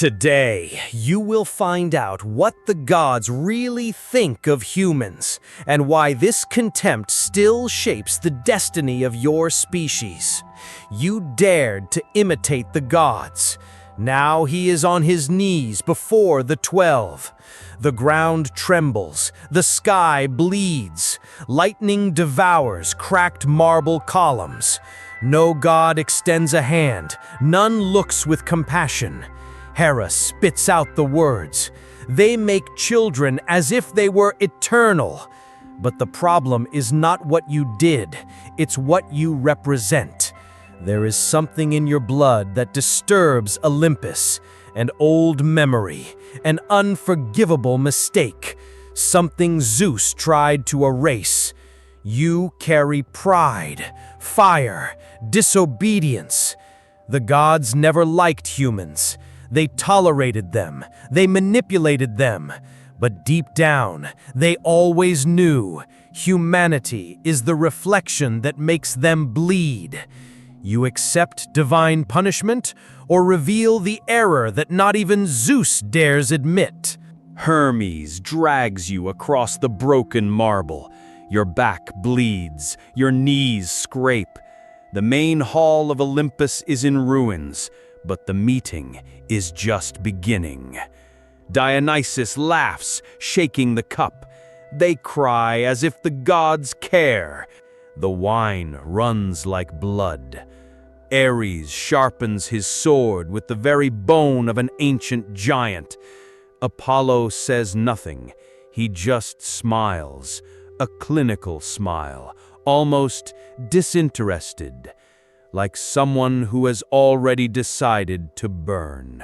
Today, you will find out what the gods really think of humans and why this contempt still shapes the destiny of your species. You dared to imitate the gods. Now he is on his knees before the 12. The ground trembles, the sky bleeds, lightning devours cracked marble columns. No god extends a hand, none looks with compassion. Hera spits out the words. They make children as if they were eternal. But the problem is not what you did, it's what you represent. There is something in your blood that disturbs Olympus, an old memory, an unforgivable mistake, something Zeus tried to erase. You carry pride, fire, disobedience. The gods never liked humans. They tolerated them, they manipulated them, but deep down, they always knew humanity is the reflection that makes them bleed. You accept divine punishment or reveal the error that not even Zeus dares admit. Hermes drags you across the broken marble. Your back bleeds, your knees scrape. The main hall of Olympus is in ruins, but the meeting is just beginning. Dionysus laughs, shaking the cup. They cry as if the gods care. The wine runs like blood. Ares sharpens his sword with the very bone of an ancient giant. Apollo says nothing. He just smiles, a clinical smile, almost disinterested, like someone who has already decided to burn.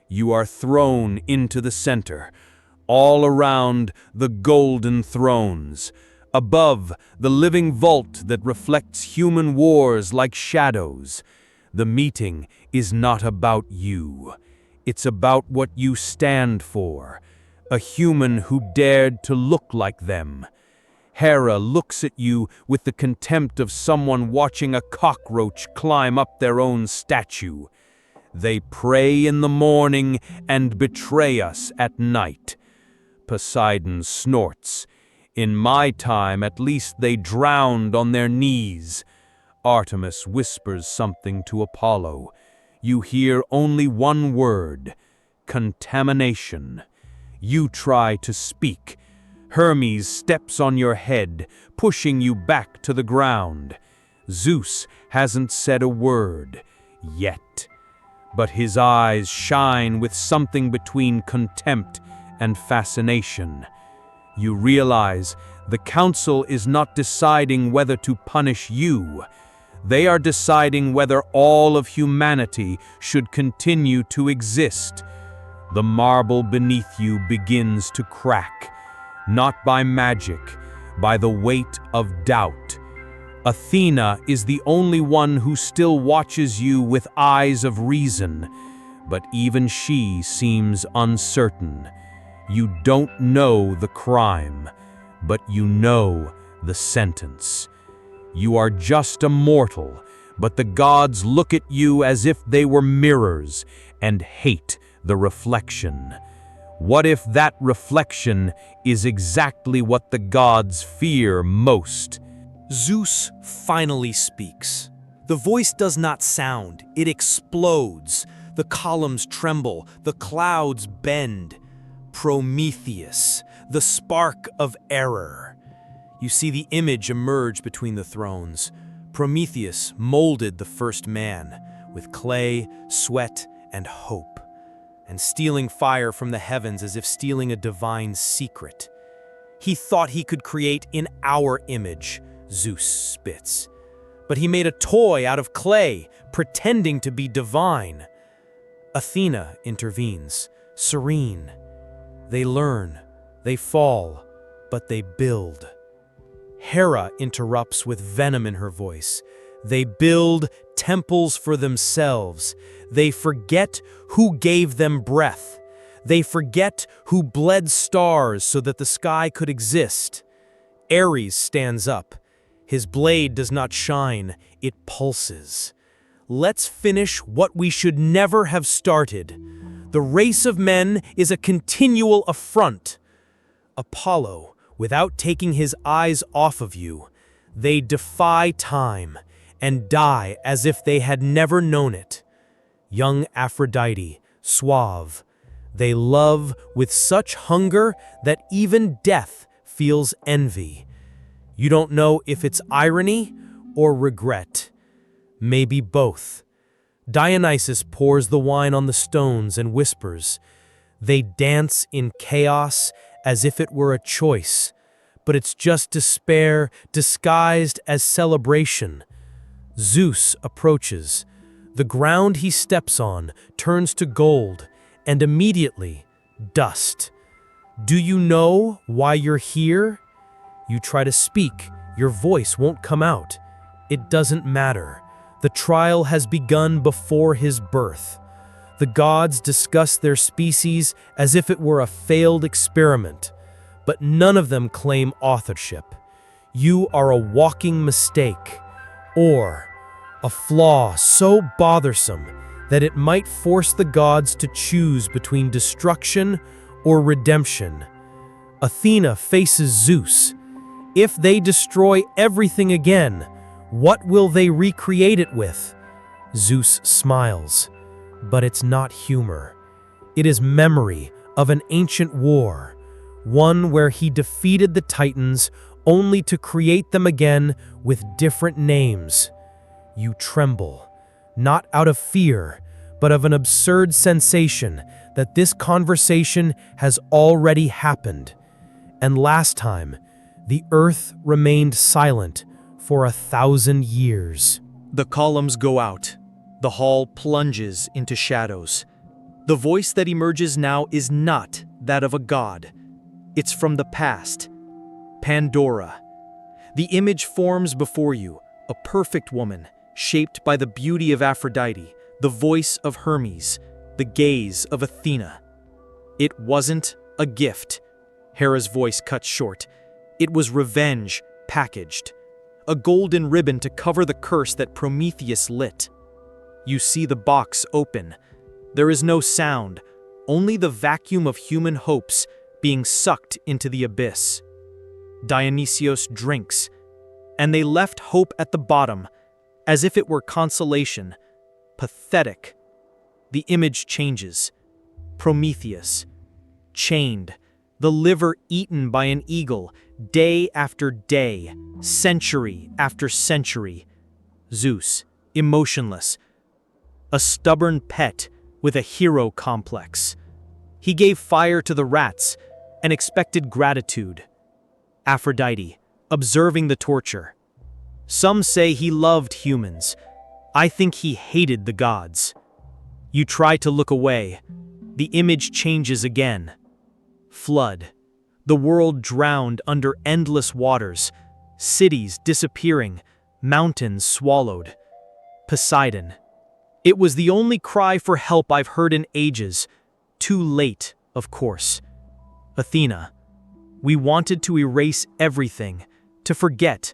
You are thrown into the center, all around the golden thrones, above the living vault that reflects human wars like shadows. The meeting is not about you. It's about what you stand for, a human who dared to look like them. Hera looks at you with the contempt of someone watching a cockroach climb up their own statue. They pray in the morning and betray us at night. Poseidon snorts. In my time, at least they drowned on their knees. Artemis whispers something to Apollo. You hear only one word: contamination. You try to speak. Hermes steps on your head, pushing you back to the ground. Zeus hasn't said a word, yet. But his eyes shine with something between contempt and fascination. You realize the council is not deciding whether to punish you. They are deciding whether all of humanity should continue to exist. The marble beneath you begins to crack. Not by magic, by the weight of doubt. Athena is the only one who still watches you with eyes of reason, but even she seems uncertain. You don't know the crime, but you know the sentence. You are just a mortal, but the gods look at you as if they were mirrors and hate the reflection. What if that reflection is exactly what the gods fear most? Zeus finally speaks. The voice does not sound, it explodes. The columns tremble, the clouds bend. Prometheus, the spark of error. You see the image emerge between the thrones. Prometheus molded the first man with clay, sweat, and hope, and stealing fire from the heavens as if stealing a divine secret. He thought he could create in our image, Zeus spits. But he made a toy out of clay, pretending to be divine. Athena intervenes, serene. They learn, they fall, but they build. Hera interrupts with venom in her voice. They build temples for themselves. They forget who gave them breath. They forget who bled stars so that the sky could exist. Ares stands up. His blade does not shine, it pulses. Let's finish what we should never have started. The race of men is a continual affront. Apollo, without taking his eyes off of you, they defy time and die as if they had never known it. Young Aphrodite, suave, they love with such hunger that even death feels envy. You don't know if it's irony or regret. Maybe both. Dionysus pours the wine on the stones and whispers. They dance in chaos as if it were a choice, but it's just despair disguised as celebration. Zeus approaches. The ground he steps on turns to gold, and immediately, dust. Do you know why you're here? You try to speak, your voice won't come out. It doesn't matter. The trial has begun before his birth. The gods discuss their species as if it were a failed experiment, but none of them claim authorship. You are a walking mistake, or a flaw so bothersome that it might force the gods to choose between destruction or redemption. Athena faces Zeus. If they destroy everything again, what will they recreate it with? Zeus smiles, but it's not humor. It is memory of an ancient war, one where he defeated the Titans only to create them again with different names. You tremble, not out of fear, but of an absurd sensation that this conversation has already happened. And last time, the earth remained silent for 1,000 years. The columns go out. The hall plunges into shadows. The voice that emerges now is not that of a god. It's from the past. Pandora. The image forms before you, a perfect woman, shaped by the beauty of Aphrodite, the voice of Hermes, the gaze of Athena. It wasn't a gift. Hera's voice cut short. It was revenge packaged. A golden ribbon to cover the curse that Prometheus lit. You see the box open. There is no sound, only the vacuum of human hopes being sucked into the abyss. Dionysios drinks, and they left hope at the bottom, as if it were consolation. Pathetic. The image changes. Prometheus, chained, the liver eaten by an eagle, day after day, century after century. Zeus, emotionless, a stubborn pet with a hero complex. He gave fire to the rats and expected gratitude. Aphrodite, observing the torture. Some say he loved humans. I think he hated the gods. You try to look away. The image changes again. Flood. The world drowned under endless waters. Cities disappearing. Mountains swallowed. Poseidon. It was the only cry for help I've heard in ages. Too late, of course. Athena. We wanted to erase everything, to forget.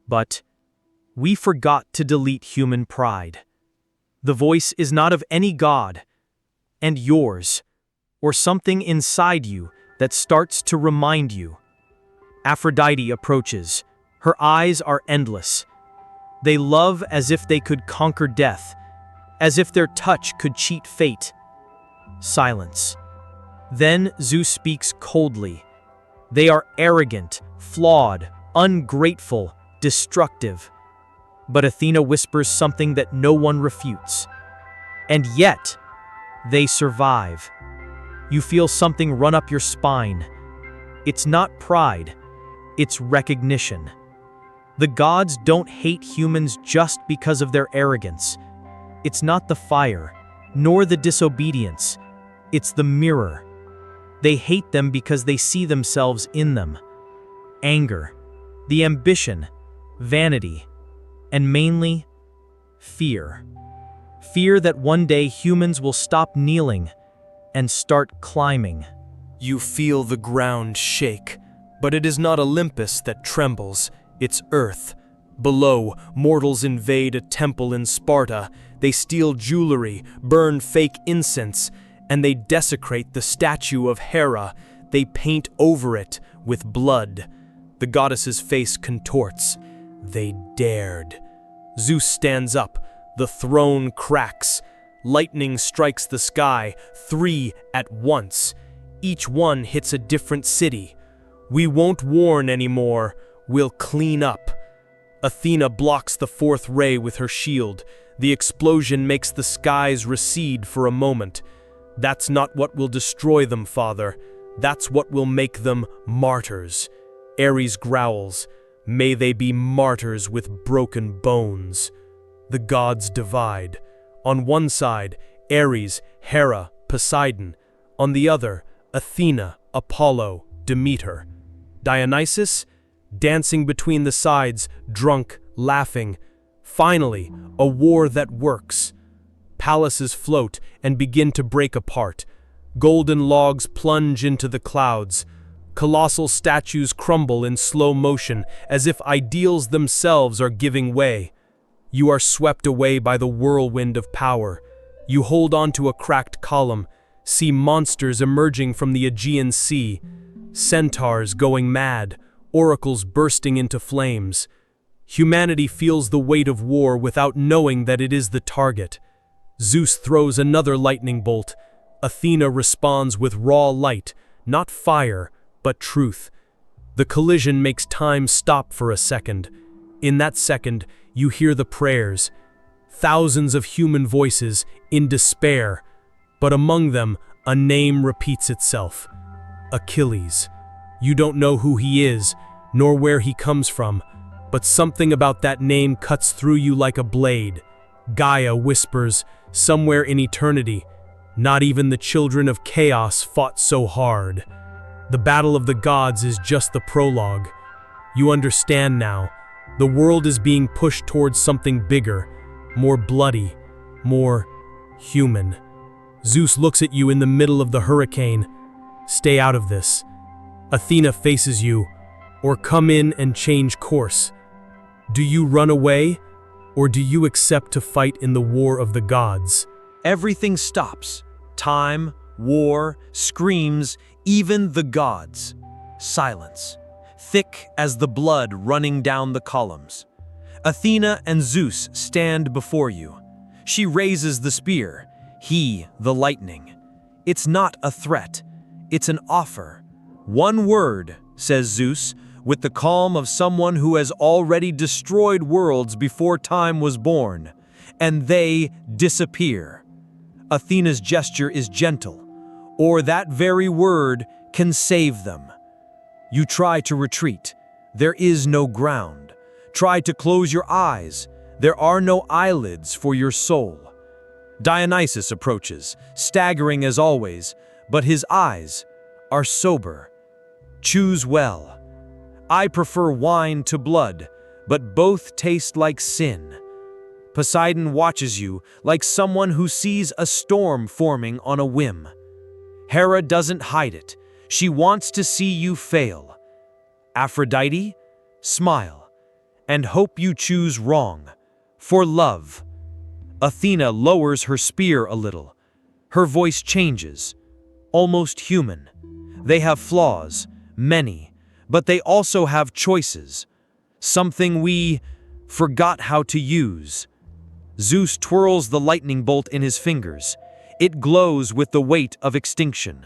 But we forgot to delete human pride. The voice is not of any god, and yours, or something inside you that starts to remind you. Aphrodite approaches. Her eyes are endless. They love as if they could conquer death, as if their touch could cheat fate. Silence. Then Zeus speaks coldly. They are arrogant, flawed, ungrateful, destructive. But Athena whispers something that no one refutes. And yet, they survive. You feel something run up your spine. It's not pride, it's recognition. The gods don't hate humans just because of their arrogance. It's not the fire, nor the disobedience. It's the mirror. They hate them because they see themselves in them. Anger, the ambition, vanity, and mainly, fear. Fear that one day humans will stop kneeling and start climbing. You feel the ground shake, but it is not Olympus that trembles, it's earth. Below, mortals invade a temple in Sparta. They steal jewelry, burn fake incense, and they desecrate the statue of Hera. They paint over it with blood. The goddess's face contorts. They dared. Zeus stands up. The throne cracks. Lightning strikes the sky, 3 at once. Each one hits a different city. We won't warn anymore. We'll clean up. Athena blocks the 4th ray with her shield. The explosion makes the skies recede for a moment. That's not what will destroy them, Father. That's what will make them martyrs. Ares growls, "May they be martyrs with broken bones." The gods divide. On one side, Ares, Hera, Poseidon. On the other, Athena, Apollo, Demeter. Dionysus, dancing between the sides, drunk, laughing. Finally, a war that works. Palaces float and begin to break apart. Golden logs plunge into the clouds. Colossal statues crumble in slow motion, as if ideals themselves are giving way. You are swept away by the whirlwind of power. You hold on to a cracked column, see monsters emerging from the Aegean Sea, centaurs going mad, oracles bursting into flames. Humanity feels the weight of war without knowing that it is the target. Zeus throws another lightning bolt. Athena responds with raw light, not fire, but truth. The collision makes time stop for a second. In that second, you hear the prayers. Thousands of human voices in despair, but among them, a name repeats itself. Achilles. You don't know who he is, nor where he comes from, but something about that name cuts through you like a blade. Gaia whispers, somewhere in eternity, not even the children of chaos fought so hard. The battle of the gods is just the prologue. You understand now. The world is being pushed towards something bigger, more bloody, more human. Zeus looks at you in the middle of the hurricane. Stay out of this. Athena faces you, or come in and change course. Do you run away, or do you accept to fight in the war of the gods? Everything stops. Time, war, screams, even the gods. Silence. Thick as the blood running down the columns. Athena and Zeus stand before you. She raises the spear, he the lightning. It's not a threat, it's an offer. One word, says Zeus, with the calm of someone who has already destroyed worlds before time was born, and they disappear. Athena's gesture is gentle, or that very word can save them. You try to retreat. There is no ground. Try to close your eyes. There are no eyelids for your soul. Dionysus approaches, staggering as always, but his eyes are sober. Choose well. I prefer wine to blood, but both taste like sin. Poseidon watches you like someone who sees a storm forming on a whim. Hera doesn't hide it. She wants to see you fail. Aphrodite, smile, and hope you choose wrong, for love. Athena lowers her spear a little. Her voice changes, almost human. They have flaws, many, but they also have choices, something we forgot how to use. Zeus twirls the lightning bolt in his fingers. It glows with the weight of extinction.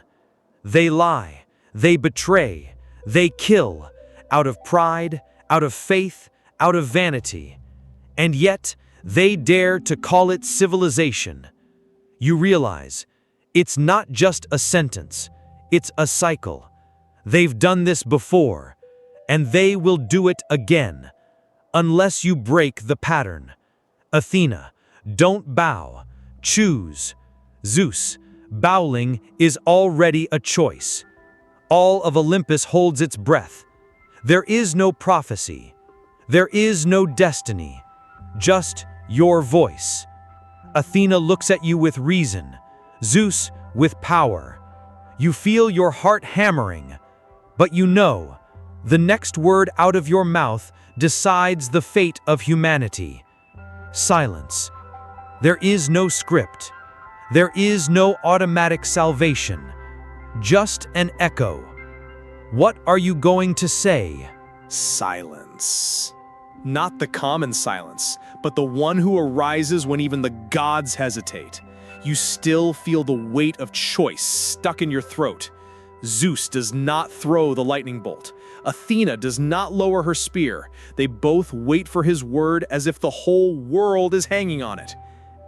They lie, they betray, they kill, out of pride, out of faith, out of vanity. And yet, they dare to call it civilization. You realize, it's not just a sentence, it's a cycle. They've done this before, and they will do it again, unless you break the pattern. Athena, don't bow, choose. Zeus, bowing is already a choice. All of Olympus holds its breath. There is no prophecy. There is no destiny. Just your voice. Athena looks at you with reason. Zeus with power. You feel your heart hammering. But you know, the next word out of your mouth decides the fate of humanity. Silence. There is no script. There is no automatic salvation, just an echo. What are you going to say? Silence. Not the common silence, but the one who arises when even the gods hesitate. You still feel the weight of choice stuck in your throat. Zeus does not throw the lightning bolt. Athena does not lower her spear. They both wait for his word as if the whole world is hanging on it.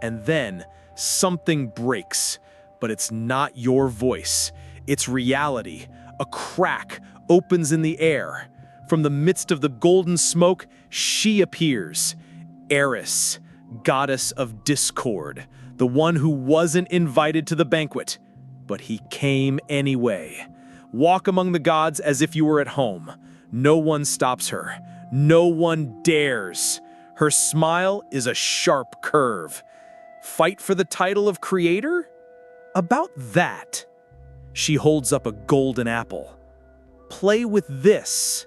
And then something breaks, but it's not your voice. It's reality. A crack opens in the air. From the midst of the golden smoke, she appears. Eris, goddess of discord, the one who wasn't invited to the banquet, but he came anyway. Walk among the gods as if you were at home. No one stops her. No one dares. Her smile is a sharp curve. Fight for the title of creator? About that. She holds up a golden apple. Play with this.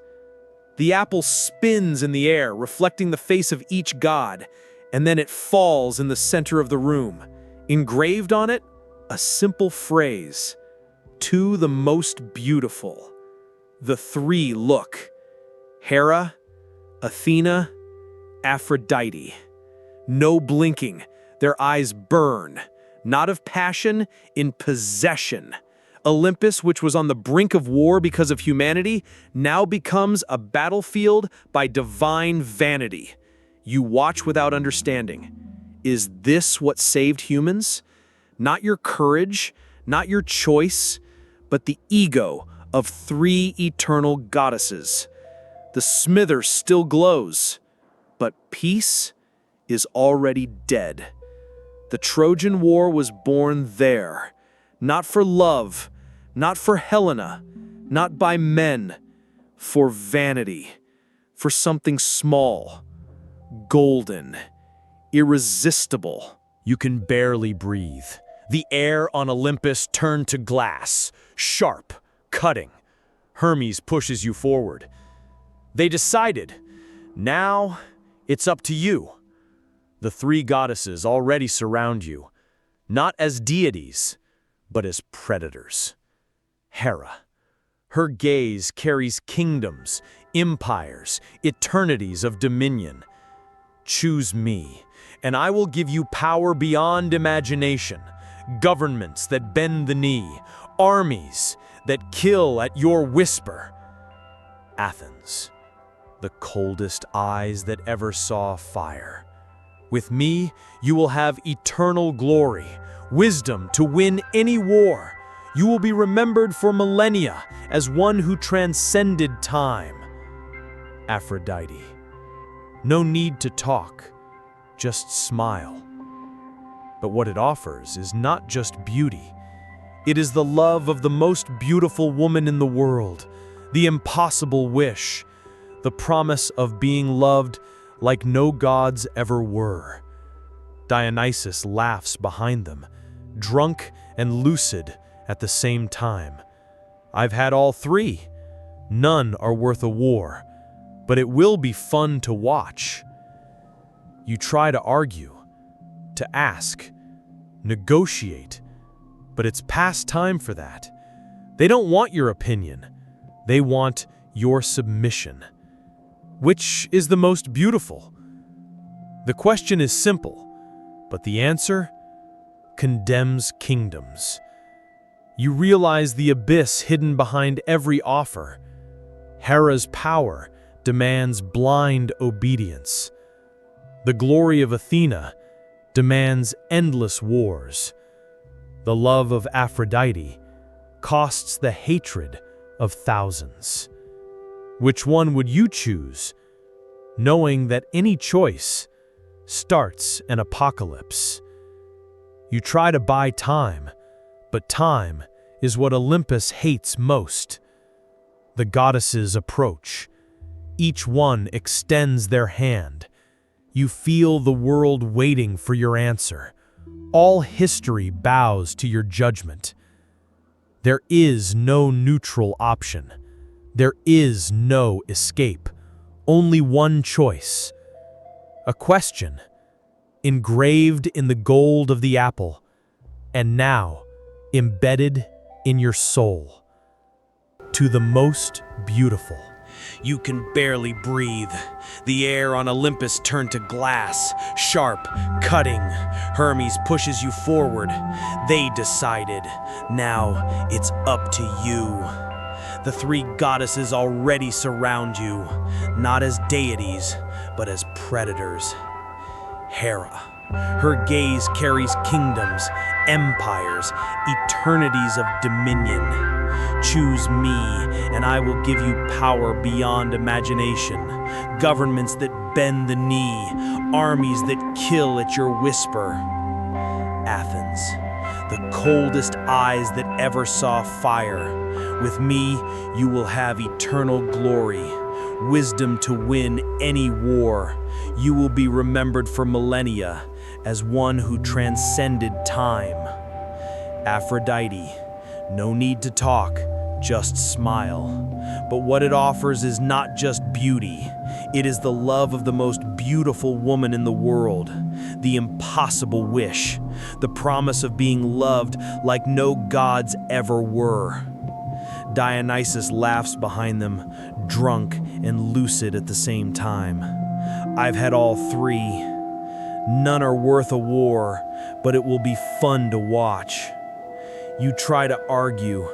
The apple spins in the air, reflecting the face of each god, and then it falls in the center of the room. Engraved on it, a simple phrase, "To the most beautiful." The three look. Hera, Athena, Aphrodite. No blinking, their eyes burn, not of passion, in possession. Olympus, which was on the brink of war because of humanity, now becomes a battlefield by divine vanity. You watch without understanding. Is this what saved humans? Not your courage, not your choice, but the ego of three eternal goddesses. The smither still glows, but peace is already dead. The Trojan War was born there, not for love, not for Helena, not by men, for vanity, for something small, golden, irresistible. You can barely breathe. The air on Olympus turned to glass, sharp, cutting. Hermes pushes you forward. They decided. Now, it's up to you. The three goddesses already surround you, not as deities, but as predators. Hera. Her gaze carries kingdoms, empires, eternities of dominion. Choose me, and I will give you power beyond imagination, governments that bend the knee, armies that kill at your whisper. Athens, the coldest eyes that ever saw fire. With me, you will have eternal glory, wisdom to win any war. You will be remembered for millennia as one who transcended time. Aphrodite. No need to talk, just smile. But what it offers is not just beauty. It is the love of the most beautiful woman in the world, the impossible wish, the promise of being loved like no gods ever were. Dionysus laughs behind them, drunk and lucid at the same time. I've had all three. None are worth a war, but it will be fun to watch. You try to argue, to ask, negotiate, but it's past time for that. They don't want your opinion. They want your submission. Which is the most beautiful? The question is simple, but the answer condemns kingdoms. You realize the abyss hidden behind every offer. Hera's power demands blind obedience. The glory of Athena demands endless wars. The love of Aphrodite costs the hatred of thousands. Which one would you choose, knowing that any choice starts an apocalypse? You try to buy time, but time is what Olympus hates most. The goddesses approach. Each one extends their hand. You feel the world waiting for your answer. All history bows to your judgment. There is no neutral option. There is no escape. Only one choice. A question, engraved in the gold of the apple. And now, embedded in your soul, to the most beautiful. You can barely breathe. The air on Olympus turned to glass, sharp, cutting. Hermes pushes you forward. They decided. Now it's up to you. The three goddesses already surround you, not as deities, but as predators. Hera. Her gaze carries kingdoms, empires, eternities of dominion. Choose me, and I will give you power beyond imagination. Governments that bend the knee, armies that kill at your whisper. Athens, the coldest eyes that ever saw fire. With me, you will have eternal glory, wisdom to win any war. You will be remembered for millennia as one who transcended time. Aphrodite, no need to talk, just smile. But what it offers is not just beauty. It is the love of the most beautiful woman in the world, the impossible wish, the promise of being loved like no gods ever were. Dionysus laughs behind them, drunk and lucid at the same time. I've had all three. None are worth a war, but it will be fun to watch. You try to argue,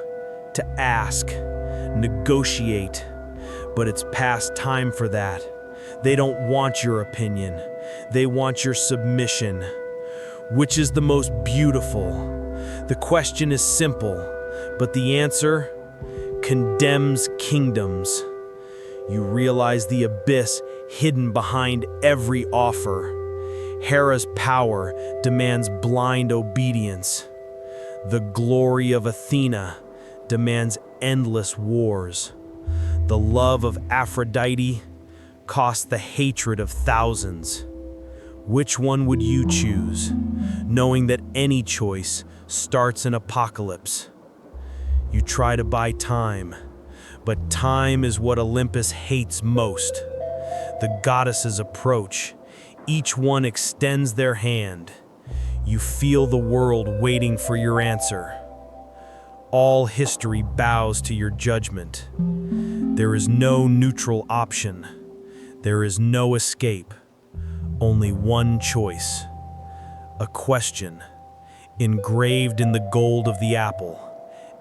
to ask, negotiate, but it's past time for that. They don't want your opinion. They want your submission. Which is the most beautiful? The question is simple, but the answer condemns kingdoms. You realize the abyss hidden behind every offer. Hera's power demands blind obedience. The glory of Athena demands endless wars. The love of Aphrodite costs the hatred of thousands. Which one would you choose, knowing that any choice starts an apocalypse? You try to buy time, but time is what Olympus hates most. The goddesses approach. Each one extends their hand. You feel the world waiting for your answer. All history bows to your judgment. There is no neutral option. There is no escape. Only one choice. A question, engraved in the gold of the apple,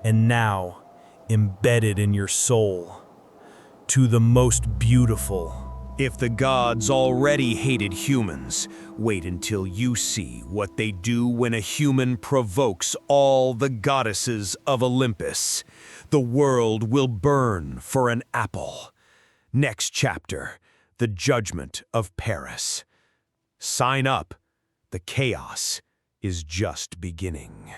and now embedded in your soul. To the most beautiful. If the gods already hated humans, wait until you see what they do when a human provokes all the goddesses of Olympus. The world will burn for an apple. Next chapter, the judgment of Paris. Sign up. The chaos is just beginning.